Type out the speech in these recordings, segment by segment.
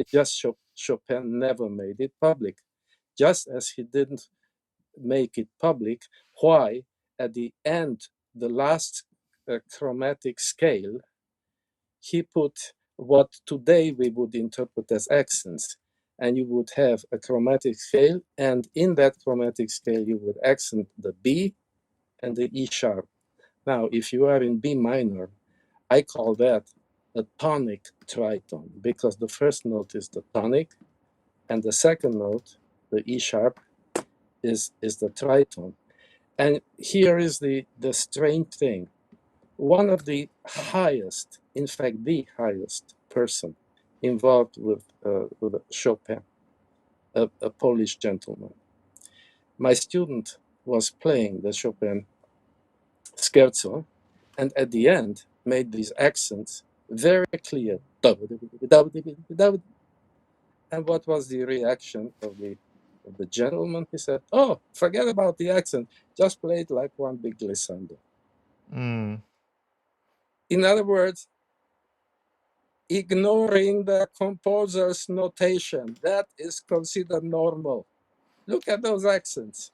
just Chopin never made it public, just as he didn't make it public why at the end, the last chromatic scale, he put what today we would interpret as accents. And you would have a chromatic scale, and in that chromatic scale, you would accent the B and the E sharp. Now, if you are in B minor, I call that a tonic tritone, because the first note is the tonic, and the second note, the E sharp, is the tritone. And here is the strange thing. One of the highest, in fact, the highest person involved with Chopin, a Polish gentleman. My student was playing the Chopin scherzo, and at the end made these accents very clear. And what was the reaction of the gentleman? He said, "Oh, forget about the accent. Just play it like one big glissando." Mm. In other words, ignoring the composer's notation, that is considered normal. Look at those accents.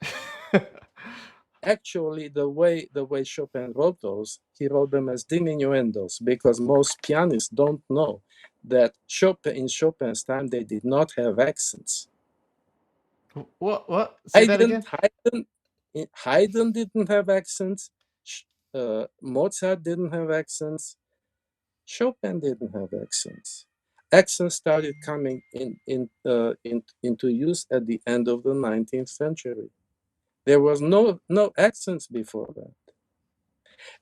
Actually, the way Chopin wrote those, he wrote them as diminuendos, because most pianists don't know that in Chopin's time, they did not have accents. What? Say that again? Haydn didn't have accents. Mozart didn't have accents. Chopin didn't have accents. Accents started coming into use at the end of the 19th century. There was no accents before that.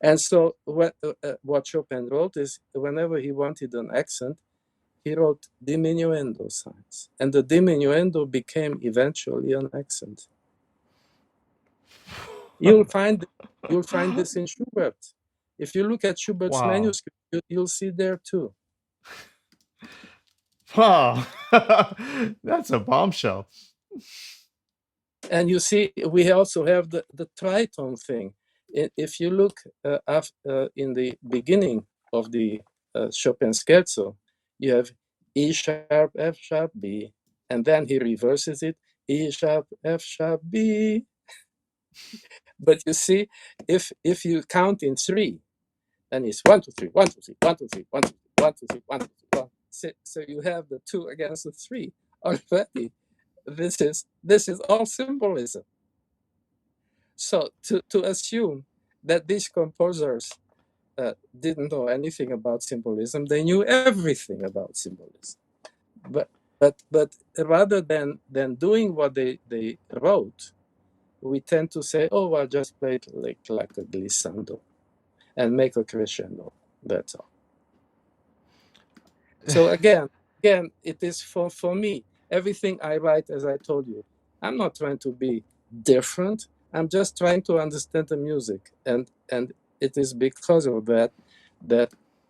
And so what Chopin wrote is, whenever he wanted an accent, he wrote diminuendo signs. And the diminuendo became eventually an accent. You'll find this in Schubert. If you look at Schubert's manuscript, you'll see there too. Wow. That's a bombshell. And you see, we also have the tritone thing. If you look in the beginning of the Chopin scherzo, you have E sharp, F sharp, B, and then he reverses it, E sharp, F sharp, B. But you see, if you count in three, then it's 1, 2, 3, 1, 2, 3, 1, 2, 3, 1, 2, 3, 1, 2, 3, 1, 2, 3, 1. So you have the 2 against the 3 already. This is all symbolism. So to assume that these composers didn't know anything about symbolism, they knew everything about symbolism. But rather than doing what they wrote, we tend to say, "Oh, well, just play it like a glissando and make a crescendo." That's all. So again, it is for me. Everything I write, as I told you, I'm not trying to be different. I'm just trying to understand the music, and it is because of that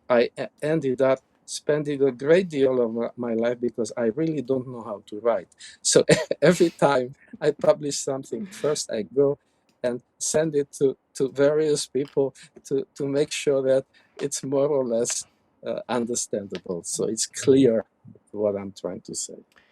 I ended up spending a great deal of my life, because I really don't know how to write. So every time I publish something, first I go and send it to various people to make sure that it's more or less understandable. So it's clear what I'm trying to say.